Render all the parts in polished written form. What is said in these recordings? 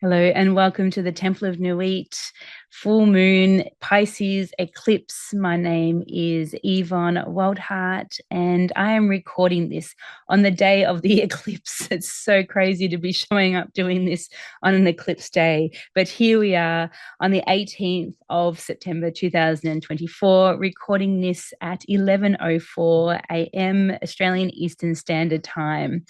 Hello and welcome to the Temple of Nuit, full moon, Pisces eclipse. My name is Yvonne Waldhart and I am recording this on the day of the eclipse. It's so crazy to be showing up doing this on an eclipse day. But here we are on the 18th of September 2024, recording this at 11:04 a.m. Australian Eastern Standard Time.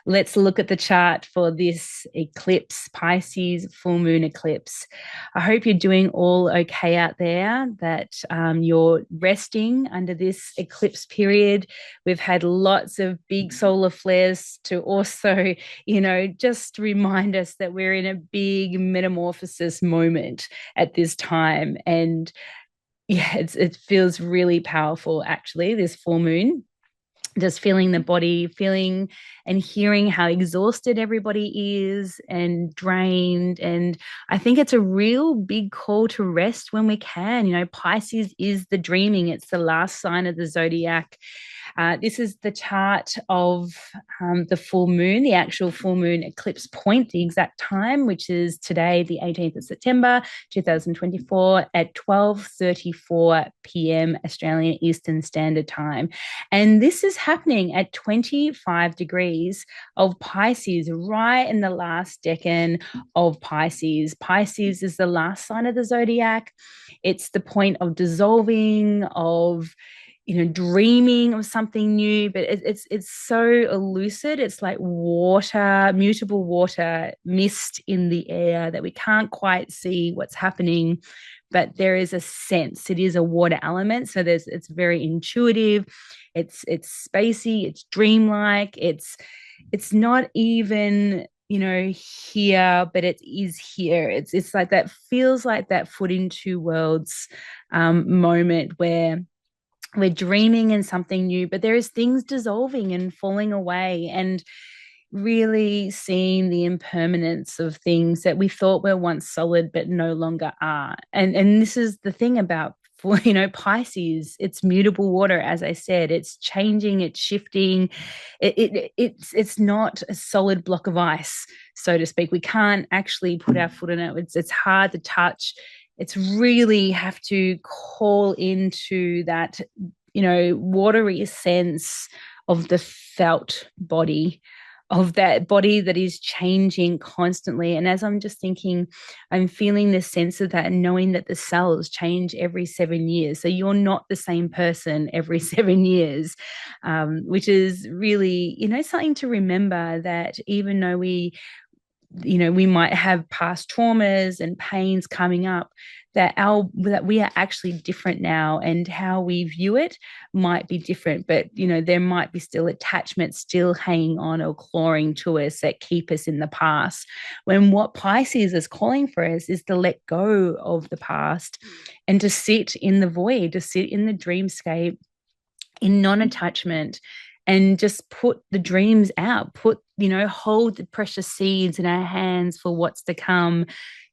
Let's look at the chart for this eclipse, Pisces full moon eclipse. I hope you're doing all okay out there, that you're resting under this eclipse period. We've had lots of big solar flares to also, just remind us that we're in a big metamorphosis moment at this time. And yeah, it feels really powerful, actually, this full moon, just feeling the body, feeling and hearing how exhausted everybody is and drained. And I think it's a real big call to rest when we can. Pisces is the dreaming, it's the last sign of the zodiac. This is the chart of the full moon, the actual full moon eclipse point, the exact time, which is today, the 18th of September, 2024 at 12:34 p.m. Australian Eastern Standard Time. And this is happening at 25 degrees of Pisces, right in the last decan of Pisces. Pisces is the last sign of the zodiac. It's the point of dissolving, of dreaming of something new, but it's so elusive. It's like water, mutable water, mist in the air that we can't quite see what's happening, but there is a sense. It is a water element, so it's very intuitive. It's spacey. It's dreamlike. It's not even here, but it is here. It's like that, feels like that foot in two worlds moment where we're dreaming in something new, but there is things dissolving and falling away, and really seeing the impermanence of things that we thought were once solid but no longer are. And this is the thing about, for Pisces, it's mutable water. As I said, it's changing, it's shifting. It's not a solid block of ice, so to speak. We can't actually put our foot in it. It's hard to touch. It's really have to call into that watery sense of the felt body, of that body that is changing constantly. And as I'm just thinking, I'm feeling this sense of that, and knowing that the cells change every 7 years. So you're not the same person every 7 years, which is really, something to remember, that even though we might have past traumas and pains coming up, that we are actually different now, and how we view it might be different, but there might be still attachments still hanging on or clawing to us that keep us in the past, when what Pisces is calling for us is to let go of the past and to sit in the void, to sit in the dreamscape, in non-attachment, and just put the dreams out, hold the precious seeds in our hands for what's to come,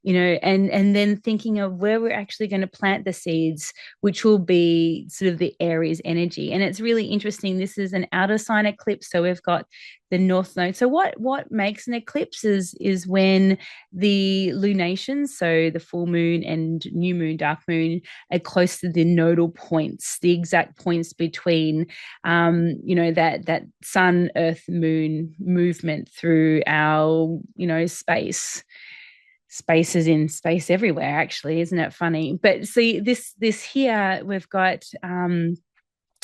and then thinking of where we're actually going to plant the seeds, which will be sort of the Aries energy. And it's really interesting. This is an outer sign eclipse, so we've got the north node. So what makes an eclipse is when the lunations, so the full moon and new moon, dark moon, are close to the nodal points, the exact points between that sun, earth, moon movement through our spaces in space everywhere, actually. Isn't it funny? But see, this here, we've got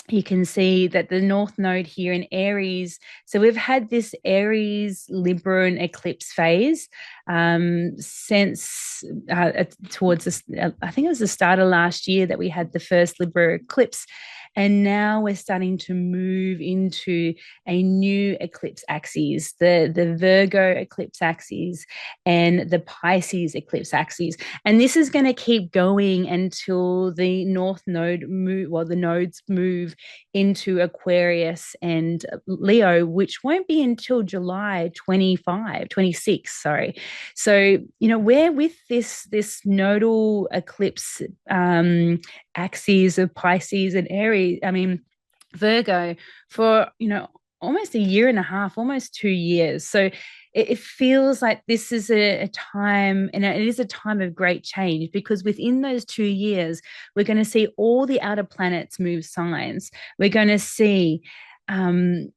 you can see that the north node here in Aries. So we've had this Aries Libran eclipse phase since towards this, I think it was the start of last year that we had the first Libra eclipse. And now we're starting to move into a new eclipse axis, the Virgo eclipse axis and the Pisces eclipse axis. And this is going to keep going until the north node the nodes move into Aquarius and Leo, which won't be until July 26, sorry. So, we're with this nodal eclipse axes of Pisces and Aries, Virgo, for almost a year and a half, almost 2 years. So it feels like this is a time, and it is a time of great change, because within those 2 years, we're going to see all the outer planets move signs. We're going to see um,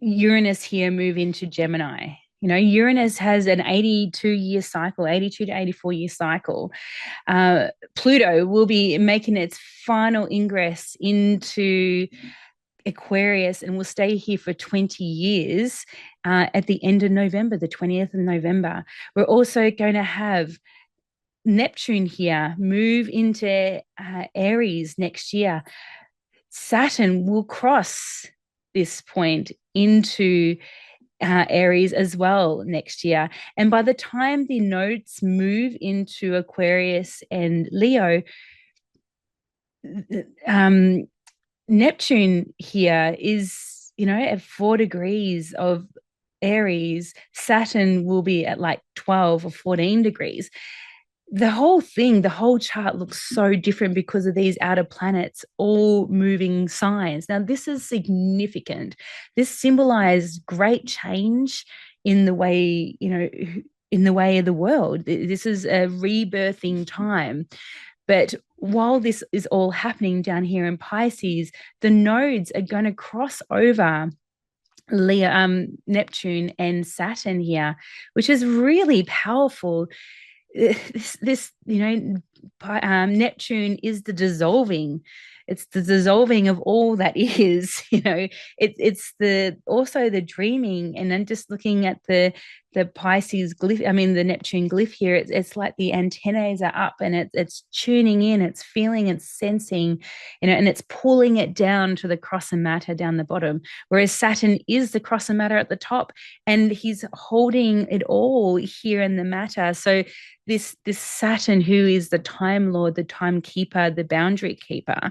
Uranus here move into Gemini. Uranus has an 82-year cycle, 82 to 84-year cycle. Pluto will be making its final ingress into Aquarius and will stay here for 20 years at the end of November, the 20th of November. We're also going to have Neptune here move into Aries next year. Saturn will cross this point into Aries as well next year. And by the time the nodes move into Aquarius and Leo, Neptune here is, at 4 degrees of Aries. Saturn will be at like 12 or 14 degrees. The whole thing, the whole chart looks so different because of these outer planets all moving signs. Now, this is significant. This symbolized great change in the way, in the way of the world. This is a rebirthing time. But while this is all happening down here in Pisces, the nodes are going to cross over Neptune and Saturn here, which is really powerful. Neptune is the dissolving. It's the dissolving of all that is. It's the also the dreaming. And then just looking at the Pisces glyph, the Neptune glyph here, it's like the antennae are up, and it's tuning in, it's feeling, it's sensing, and it's pulling it down to the cross and matter down the bottom. Whereas Saturn is the cross and matter at the top, and he's holding it all here in the matter. So this Saturn, who is the time lord, the timekeeper, the boundary keeper,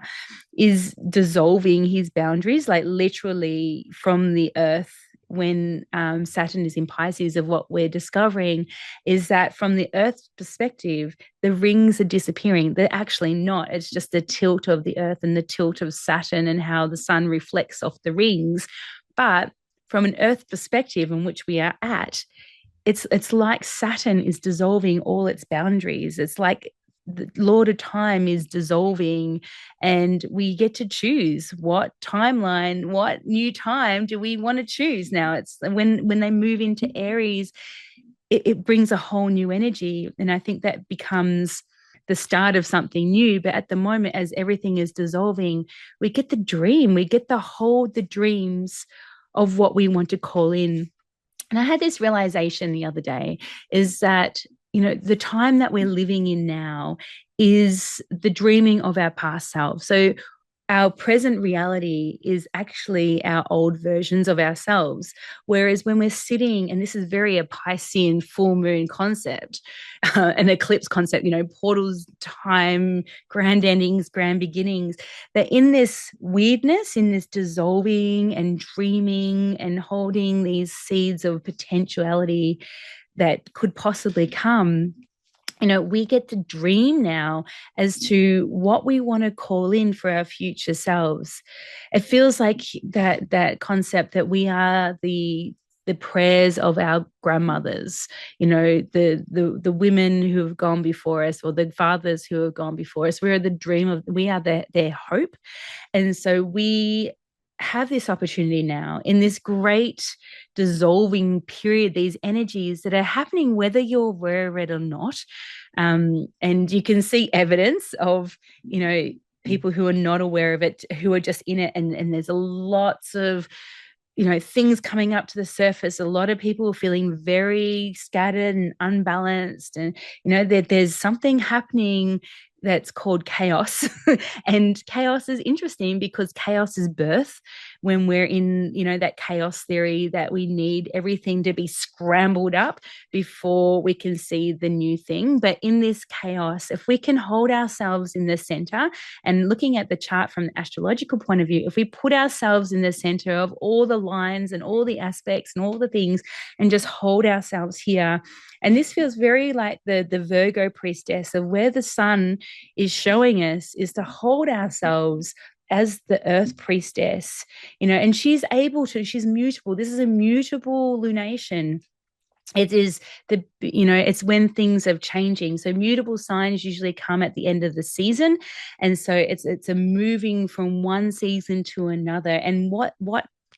is dissolving his boundaries, like literally from the earth. When Saturn is in Pisces, of what we're discovering is that from the Earth's perspective, the rings are disappearing. They're actually not. It's just the tilt of the Earth and the tilt of Saturn and how the sun reflects off the rings. But from an Earth perspective in which we are at, it's like Saturn is dissolving all its boundaries. It's like the Lord of Time is dissolving, and we get to choose what timeline, what new time do we want to choose now. It's when they move into Aries, it brings a whole new energy, and I think that becomes the start of something new. But at the moment, as everything is dissolving, we get the dream, we get to hold the dreams of what we want to call in. And I had this realization the other day, is that the time that we're living in now is the dreaming of our past self. So our present reality is actually our old versions of ourselves. Whereas when we're sitting, and this is very a Piscean full moon concept, an eclipse concept, portals, time, grand endings, grand beginnings, that in this weirdness, in this dissolving and dreaming and holding these seeds of potentiality that could possibly come, we get to dream now as to what we want to call in for our future selves. It feels like that concept that we are the prayers of our grandmothers, the women who have gone before us, or the fathers who have gone before us. We are the dream of, we are their hope. And so we have this opportunity now in this great dissolving period, these energies that are happening whether you're aware of it or not. And you can see evidence of, people who are not aware of it, who are just in it. And there's lots of, things coming up to the surface. A lot of people are feeling very scattered and unbalanced. And, there's something happening that's called chaos. And chaos is interesting because chaos is birth. When we're in, that chaos theory, that we need everything to be scrambled up before we can see the new thing. But in this chaos, if we can hold ourselves in the center, and looking at the chart from the astrological point of view, if we put ourselves in the center of all the lines and all the aspects and all the things, and just hold ourselves here. And this feels very like the Virgo priestess, of where the sun is showing us is to hold ourselves as the earth priestess, and she's able to, she's mutable. This is a mutable lunation. It is it's when things are changing. So mutable signs usually come at the end of the season, and so it's a moving from one season to another. And what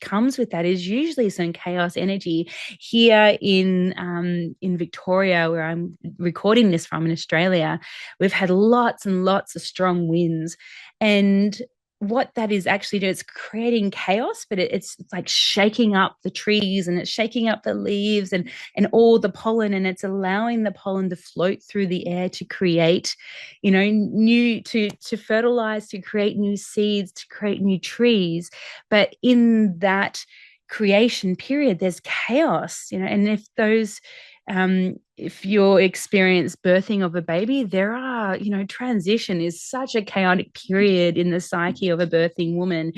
comes with that is usually some chaos energy. Here in Victoria, where I'm recording this from, in Australia, we've had lots and lots of strong winds, and what that is actually doing, it's creating chaos, but it's like shaking up the trees, and it's shaking up the leaves, and all the pollen, and it's allowing the pollen to float through the air to create, new, to fertilize, to create new seeds, to create new trees. But in that creation period, there's chaos, and if you're experience birthing of a baby, there are, transition is such a chaotic period in the psyche of a birthing woman,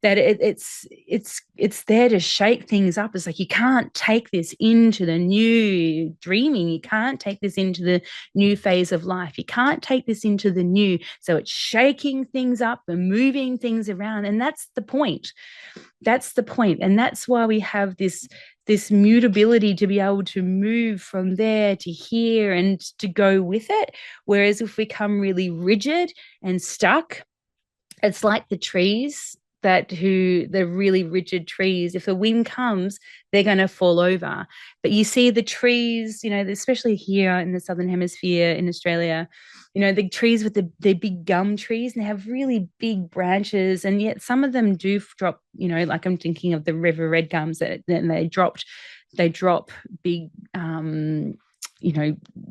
that it's there to shake things up. It's like, you can't take this into the new dreaming. You can't take this into the new phase of life. You can't take this into the new. So it's shaking things up and moving things around. And that's the point. That's the point. And that's why we have this mutability to be able to move from there to here and to go with it. Whereas if we come really rigid and stuck, it's like the trees, the really rigid trees, if the wind comes, they're going to fall over. But you see the trees, especially here in the Southern Hemisphere in Australia, the trees with the big gum trees, and they have really big branches, and yet some of them do drop, like I'm thinking of the river red gums, that then they drop big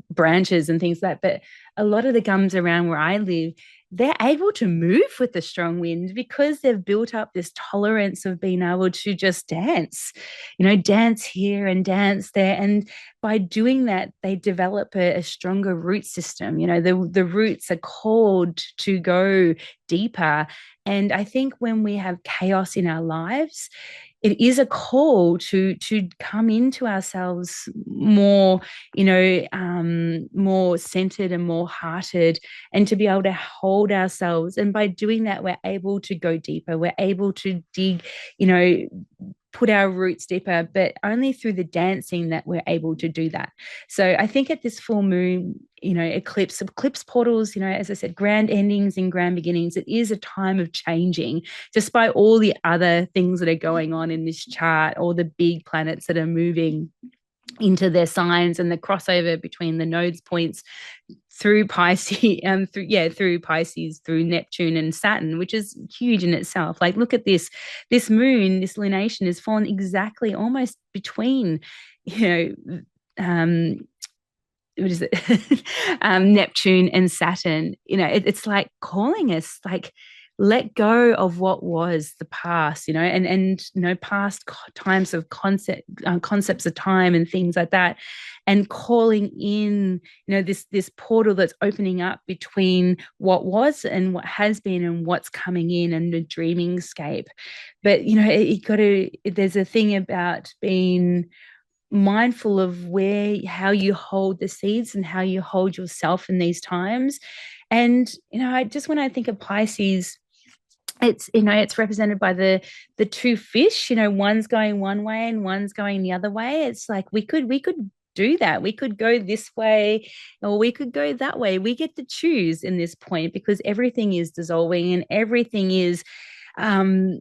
branches and things like that. But a lot of the gums around where I live, they're able to move with the strong wind because they've built up this tolerance of being able to just dance, dance here and dance there. And by doing that, they develop a stronger root system. The roots are called to go deeper. And I think when we have chaos in our lives, it is a call to come into ourselves more, more centered and more hearted, and to be able to hold ourselves. And by doing that, we're able to go deeper. We're able to dig, put our roots deeper, but only through the dancing that we're able to do that. So I think at this full moon, eclipse portals, as I said, grand endings and grand beginnings, it is a time of changing, despite all the other things that are going on in this chart, all the big planets that are moving into their signs, and the crossover between the nodes points through Pisces, through Pisces, through Neptune and Saturn, which is huge in itself. Like, look at this moon, this lunation is fallen exactly almost between, what is it? Neptune and Saturn. It's like calling us, like, let go of what was the past, and past times of concepts of time and things like that, and calling in, this portal that's opening up between what was and what has been and what's coming in, and the dreaming scape. But there's a thing about being mindful of how you hold the seeds and how you hold yourself in these times. And when I think of Pisces, it's represented by the two fish, one's going one way and one's going the other way. It's like we could do that. We could go this way or we could go that way. We get to choose in this point, because everything is dissolving and everything is wacky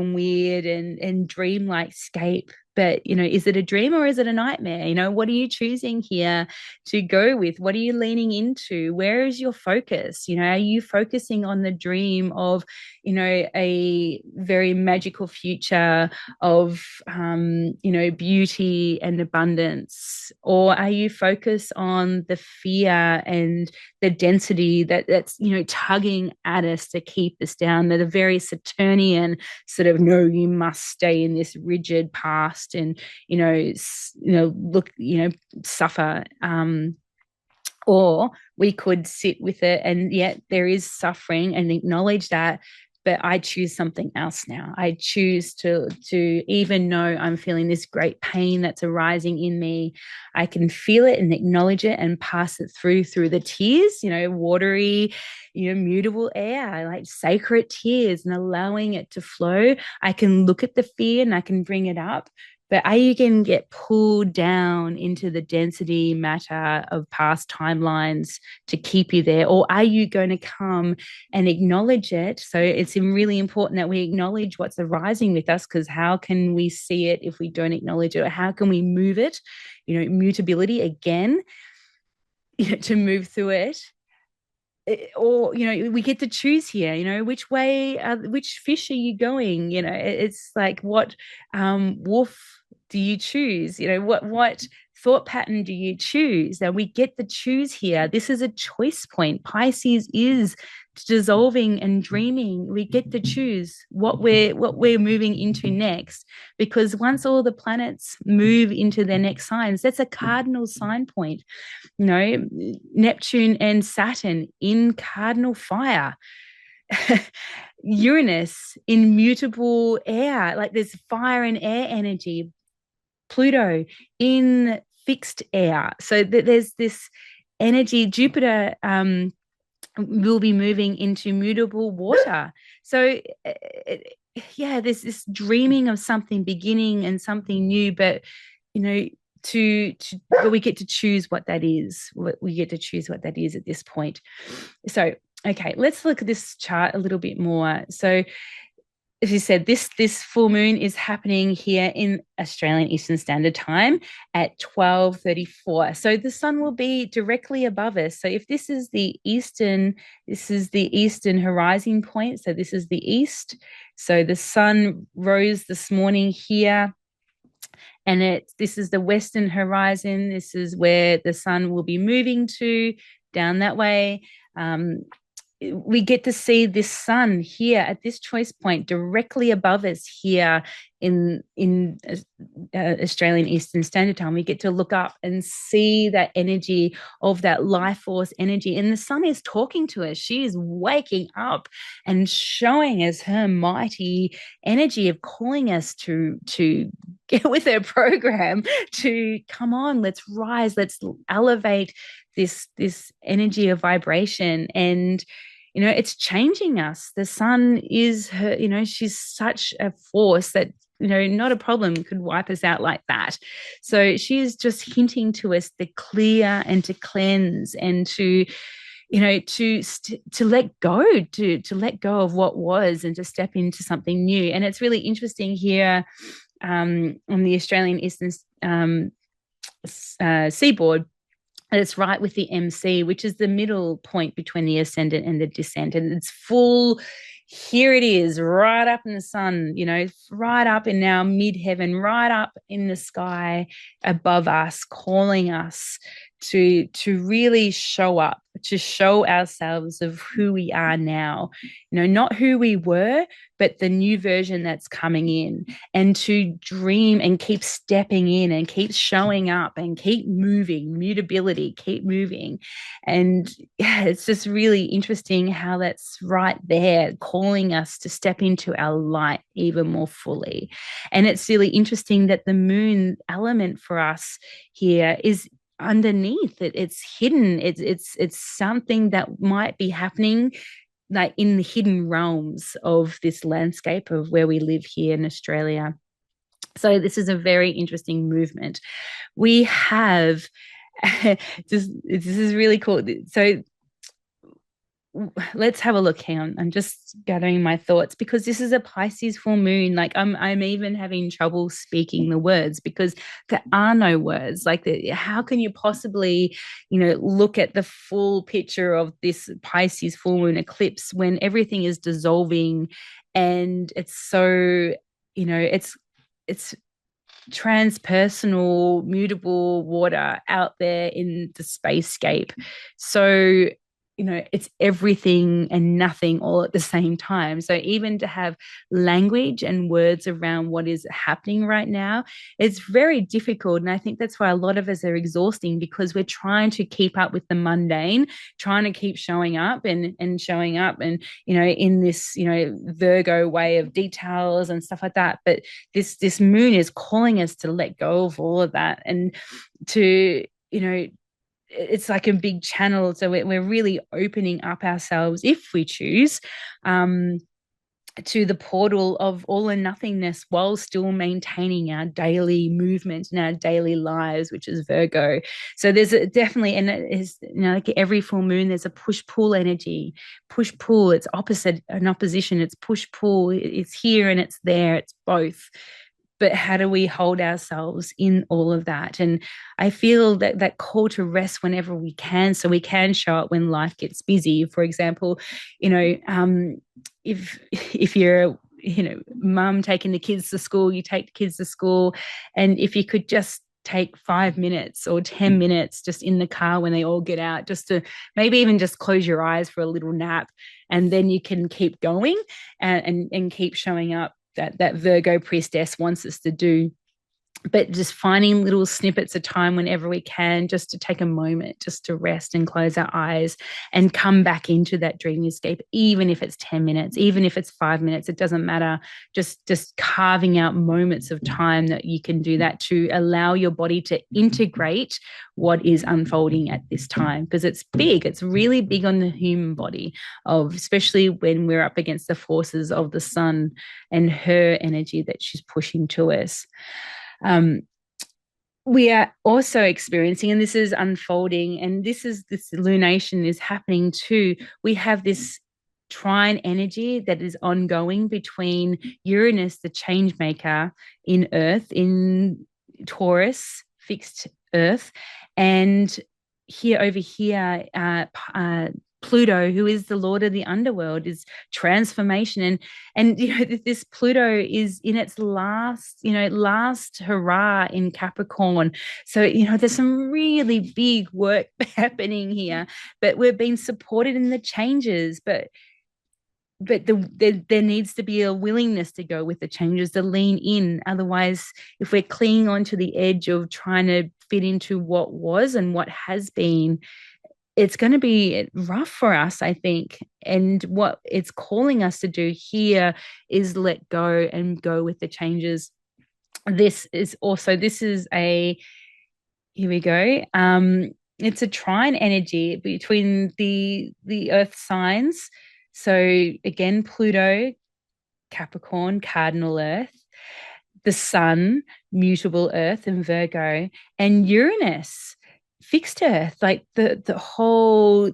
and weird and dream-like scape. But, is it a dream or is it a nightmare? What are you choosing here to go with? What are you leaning into? Where is your focus? Are you focusing on the dream of, a very magical future of, beauty and abundance? Or are you focused on the fear and the density that's, tugging at us to keep us down? That a very Saturnian sort of, no, you must stay in this rigid past and suffer, or we could sit with it, and yet there is suffering, and acknowledge that, but I choose something else now. I choose to even know I'm feeling this great pain that's arising in me, I can feel it and acknowledge it and pass it through the tears, watery, mutable air, like sacred tears, and allowing it to flow. I can look at the fear and I can bring it up, but are you going to get pulled down into the density matter of past timelines to keep you there? Or are you going to come and acknowledge it? So it's really important that we acknowledge what's arising with us, because how can we see it if we don't acknowledge it? Or how can we move it? Mutability again, to move through it. Or we get to choose here, which fish are you going? It's like, what wolf do you choose? What thought pattern do you choose? And we get to choose here. This is a choice point. Pisces is dissolving and dreaming. We get to choose what we're moving into next, because once all the planets move into their next signs, that's a cardinal sign point. Neptune and Saturn in cardinal fire. Uranus in mutable air, like there's fire and air energy. Pluto in fixed air. So there's this energy. Jupiter will be moving into mutable water. So there's this dreaming of something beginning and something new, but but we get to choose what that is. We get to choose what that is at this point. So, okay, let's look at this chart a little bit more. So, as you said, this full moon is happening here in Australian Eastern Standard Time at 12:34. So the sun will be directly above us. So if this is the eastern horizon point. So this is the east. So the sun rose this morning here, and this is the western horizon. This is where the sun will be moving to, down that way. We get to see this sun here at this choice point directly above us here in Australian Eastern Standard Time. We get to look up and see that energy of that life force energy, and the sun is talking to us. She is waking up and showing us her mighty energy of calling us to get with her program, to come on, let's rise, let's elevate this energy of vibration. And it's changing us. The sun is her, she's such a force that not a problem could wipe us out like that. So she is just hinting to us to clear and to cleanse and to let go, to let go of what was and to step into something new. And it's really interesting here on the Australian Eastern seaboard. And it's right with the MC, which is the middle point between the ascendant and the descendant. It's full. Here it is, right up in the sun, right up in our mid-heaven, right up in the sky above us, calling us to really show up, to show ourselves of who we are now, not who we were, but the new version that's coming in, and to dream and keep stepping in and keep showing up and keep moving, mutability, keep moving. And it's just really interesting how that's right there, calling us to step into our light even more fully. And it's really interesting that the moon element for us here is underneath it. It's hidden. It's something that might be happening like in the hidden realms of this landscape of where we live here in Australia. So this is a very interesting movement. We have this is really cool. So let's have a look. Hang on, I'm just gathering my thoughts, because this is a Pisces full moon. Like I'm even having trouble speaking the words, because there are no words. Like how can you possibly look at the full picture of this Pisces full moon eclipse when everything is dissolving, and it's so it's transpersonal, mutable water out there in the spacescape. So it's everything and nothing all at the same time. So even to have language and words around what is happening right now, it's very difficult. And I think that's why a lot of us are exhausting, because we're trying to keep up with the mundane, trying to keep showing up and showing up and, in this, Virgo way of details and stuff like that. But this moon is calling us to let go of all of that and to, it's like a big channel. So we're really opening up ourselves, if we choose, to the portal of all and nothingness, while still maintaining our daily movement and our daily lives, which is Virgo. So there's definitely, and it is, like every full moon, there's a push pull energy. Push pull, it's opposite an opposition. It's push pull. It's here and it's there. It's both. But how do we hold ourselves in all of that? And I feel that call to rest whenever we can, so we can show up when life gets busy. For example, if you're mum taking the kids to school, you take the kids to school, and if you could just take 5 minutes or 10 minutes just in the car when they all get out, just to maybe even just close your eyes for a little nap, and then you can keep going and keep showing up that Virgo priestess wants us to do. But just finding little snippets of time whenever we can, just to take a moment, just to rest and close our eyes and come back into that dreamscape, even if it's 10 minutes, even if it's 5 minutes, it doesn't matter. Just carving out moments of time that you can do that, to allow your body to integrate what is unfolding at this time, because it's big. It's really big on the human body, of especially when we're up against the forces of the sun and her energy that she's pushing to us. We are also experiencing, and this is unfolding, and this lunation is happening too. We have this trine energy that is ongoing between Uranus, the change maker in Earth, in Taurus, fixed Earth, and over here, Pluto, who is the lord of the underworld, is transformation. And this Pluto is in its last hurrah in Capricorn. So there's some really big work happening here, but we're being supported in the changes, but there needs to be a willingness to go with the changes, to lean in. Otherwise, if we're clinging onto the edge of trying to fit into what was and what has been, it's going to be rough for us, I think. And what it's calling us to do here is let go and go with the changes. This is here we go. It's a trine energy between the earth signs. So again, Pluto, Capricorn, cardinal earth, the sun, mutable earth and Virgo, and Uranus, fixed earth, like the whole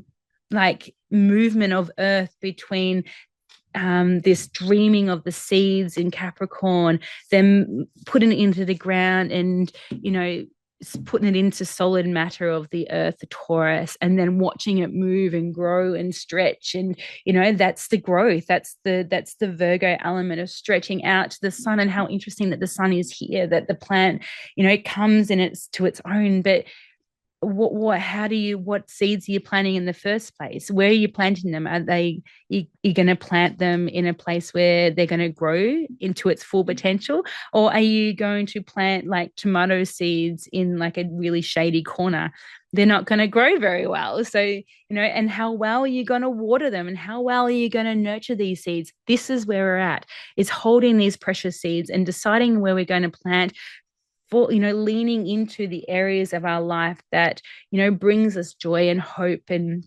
like movement of earth between this dreaming of the seeds in Capricorn, then putting it into the ground and putting it into solid matter of the earth, the Taurus, and then watching it move and grow and stretch. And that's the growth, that's the Virgo element of stretching out to the sun. And how interesting that the sun is here, that the plant comes in its to its own. But what seeds are you planting in the first place? Where are you planting them? Are you going to plant them in a place where they're going to grow into its full potential, or are you going to plant like tomato seeds in like a really shady corner? They're not going to grow very well. So and how well are you going to water them, and how well are you going to nurture these seeds? This is where we're at, is holding these precious seeds and deciding where we're going to plant, for leaning into the areas of our life that brings us joy and hope, and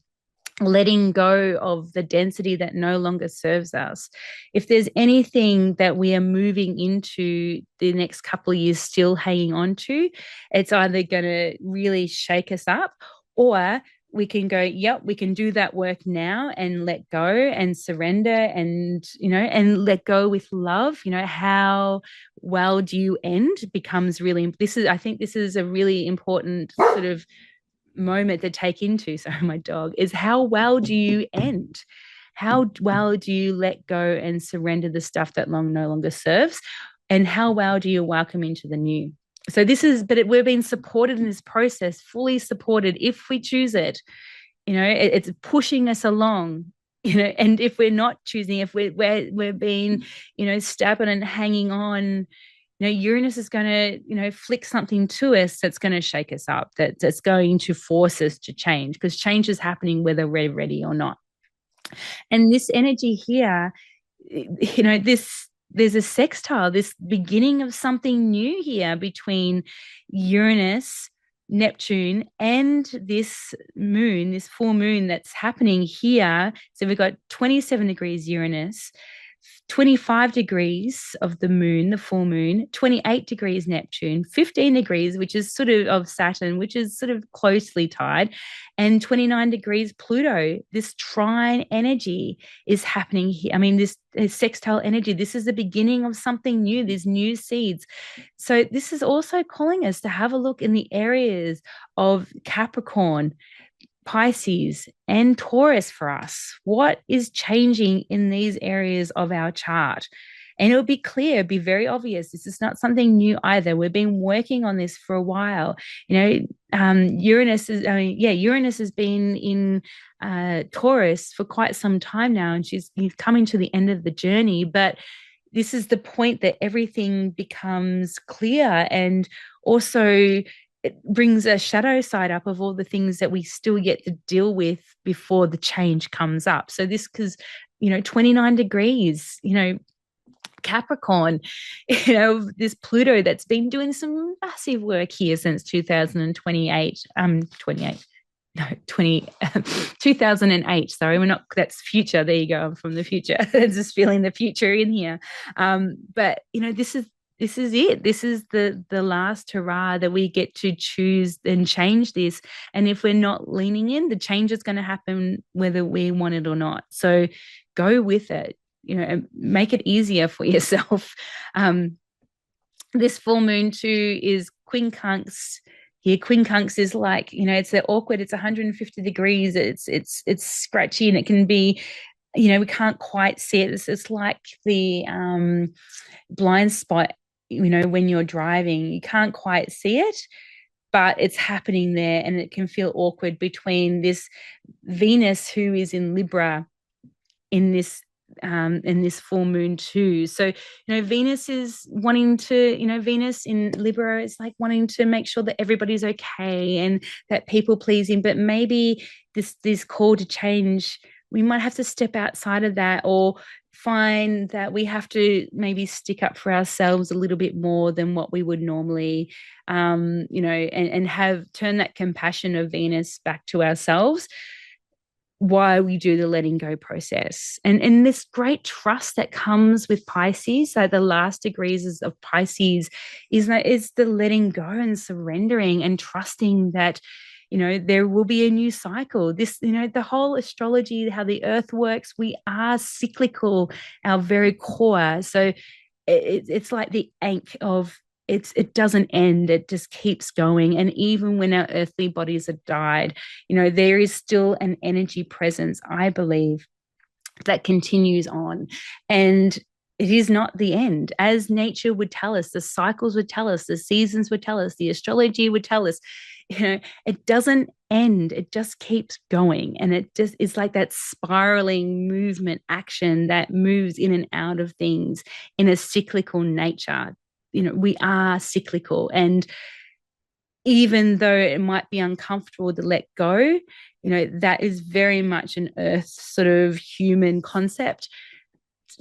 letting go of the density that no longer serves us. If there's anything that we are moving into the next couple of years still hanging on to, it's either going to really shake us up, or we can go, yep, we can do that work now and let go and surrender and and let go with love. How well do you end becomes really, I think this is a really important sort of moment to take into. Sorry, my dog, is how well do you end? How well do you let go and surrender the stuff that no longer serves? And how well do you welcome into the new? So we're being supported in this process, fully supported if we choose it, It's pushing us along. And if we're not choosing, if we're being, stubborn and hanging on, Uranus is going to, flick something to us that's going to shake us up, that's going to force us to change, because change is happening whether we're ready or not. And this energy here, this there's a sextile, this beginning of something new here between Uranus, Neptune, and this moon, this full moon that's happening here. So we've got 27 degrees Uranus, 25 degrees of the moon, the full moon, 28 degrees Neptune, 15 degrees, which is sort of Saturn, which is sort of closely tied, and 29 degrees Pluto. This trine energy is happening here. I mean, this sextile energy, this is the beginning of something new, these new seeds. So this is also calling us to have a look in the areas of Capricorn, Pisces, and Taurus for us. What is changing in these areas of our chart? And it'll be clear, be very obvious. This is not something new either. We've been working on this for a while. Uranus Uranus has been in Taurus for quite some time now, and she's coming to the end of the journey. But this is the point that everything becomes clear, and also it brings a shadow side up of all the things that we still get to deal with before the change comes up. So this, because 29 degrees, Capricorn, this Pluto that's been doing some massive work here since 2028, 28. No, 2008. Sorry, we're not, that's future. There you go. I'm from the future. Just feeling the future in here. But this is it. This is the last hurrah that we get to choose and change this. And if we're not leaning in, the change is going to happen whether we want it or not. So go with it, and make it easier for yourself. This full moon too is quincunx. Here, quincunx is like, it's awkward. It's 150 degrees. It's scratchy, and it can be, we can't quite see it. It's like the blind spot, when you're driving, you can't quite see it, but it's happening there, and it can feel awkward between this Venus, who is in Libra, in this full moon too. So Venus is wanting to, Venus in Libra is like wanting to make sure that everybody's okay and that people pleasing, but maybe this call to change, we might have to step outside of that, or find that we have to maybe stick up for ourselves a little bit more than what we would normally, and have turn that compassion of Venus back to ourselves while we do the letting go process. And this great trust that comes with Pisces, so the last degrees of Pisces is the letting go and surrendering and trusting that there will be a new cycle. This, the whole astrology, how the earth works, we are cyclical, our very core. So it's like the ache of it doesn't end, it just keeps going. And even when our earthly bodies have died, there is still an energy presence, I believe, that continues on. And it is not the end, as nature would tell us, the cycles would tell us, the seasons would tell us, the astrology would tell us. It doesn't end, it just keeps going. And it just is like that spiraling movement, action that moves in and out of things in a cyclical nature. We are cyclical, and even though it might be uncomfortable to let go, that is very much an earth sort of human concept,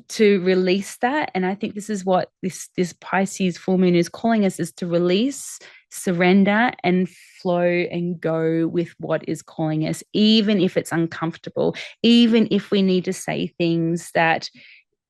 to release that. And I think this is what this Pisces full moon is calling us, is to release, surrender, and flow and go with what is calling us, even if it's uncomfortable, even if we need to say things that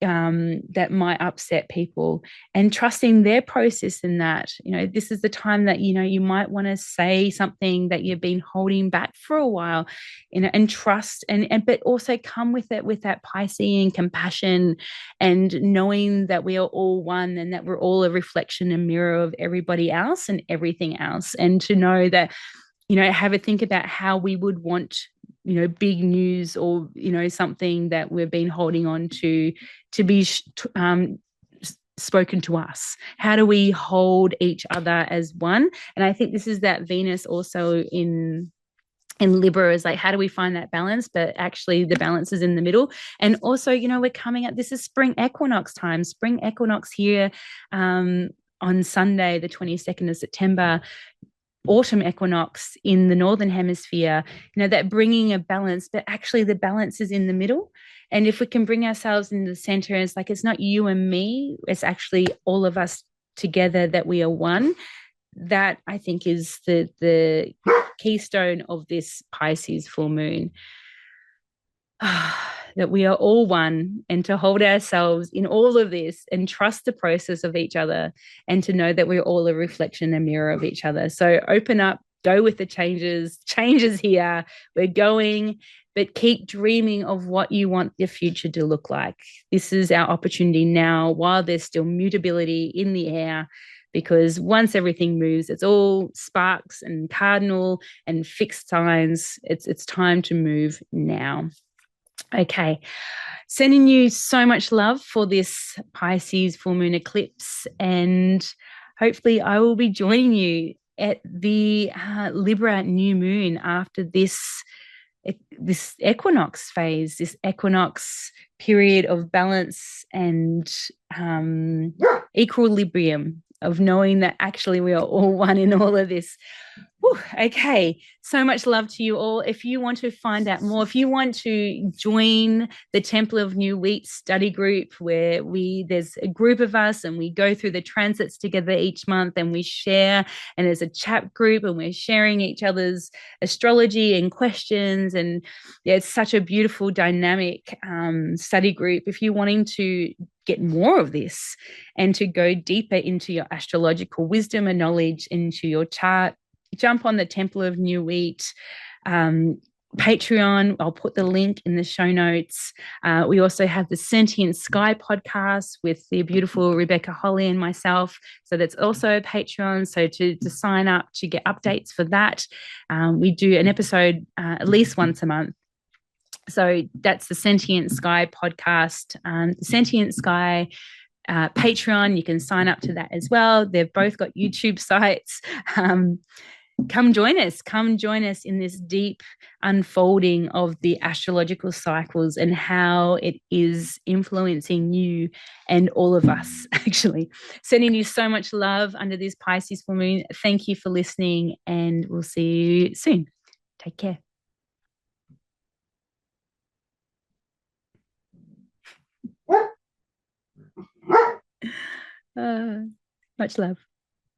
might upset people, and trusting their process in that. This is the time that you might want to say something that you've been holding back for a while, and trust, and but also come with it with that Piscean compassion, and knowing that we are all one, and that we're all a reflection and mirror of everybody else and everything else. And to know that, have a think about how we would want, big news, or, something that we've been holding on to be spoken to us. How do we hold each other as one? And I think this is that Venus also in And Libra is like, how do we find that balance? But actually, the balance is in the middle. And also, we're coming up, this is spring equinox time, spring equinox here on Sunday, the 22nd of September, autumn equinox in the northern hemisphere, that bringing a balance, but actually the balance is in the middle. And if we can bring ourselves in the center, it's like it's not you and me, it's actually all of us together, that we are one. That I think is the keystone of this Pisces full moon. That we are all one, and to hold ourselves in all of this and trust the process of each other, and to know that we're all a reflection and mirror of each other. So open up, go with the changes here, we're going, but keep dreaming of what you want the future to look like. This is our opportunity now, while there's still mutability in the air, because once everything moves, it's all sparks and cardinal and fixed signs. It's time to move now. Okay, sending you so much love for this Pisces full moon eclipse, and hopefully I will be joining you at the Libra new moon after this equinox phase, this equinox period of balance and equilibrium, of knowing that actually we are all one in all of this. Whew, okay, so much love to you all. If you want to find out more, if you want to join the Temple of New Wheat study group, where there's a group of us and we go through the transits together each month, and we share, and there's a chat group and we're sharing each other's astrology and questions, and it's such a beautiful dynamic study group. If you're wanting to get more of this and to go deeper into your astrological wisdom and knowledge, into your chart, jump on the Temple of New Wheat Patreon. I'll put the link in the show notes. We also have the Sentient Sky podcast with the beautiful Rebecca Holly and myself. So that's also a Patreon. So to sign up to get updates for that, we do an episode at least once a month. So that's the Sentient Sky podcast, Sentient Sky Patreon. You can sign up to that as well. They've both got YouTube sites. Come join us in this deep unfolding of the astrological cycles and how it is influencing you and all of us. Actually, sending you so much love under this Pisces full moon. Thank you for listening, and we'll see you soon. Take care. Much love.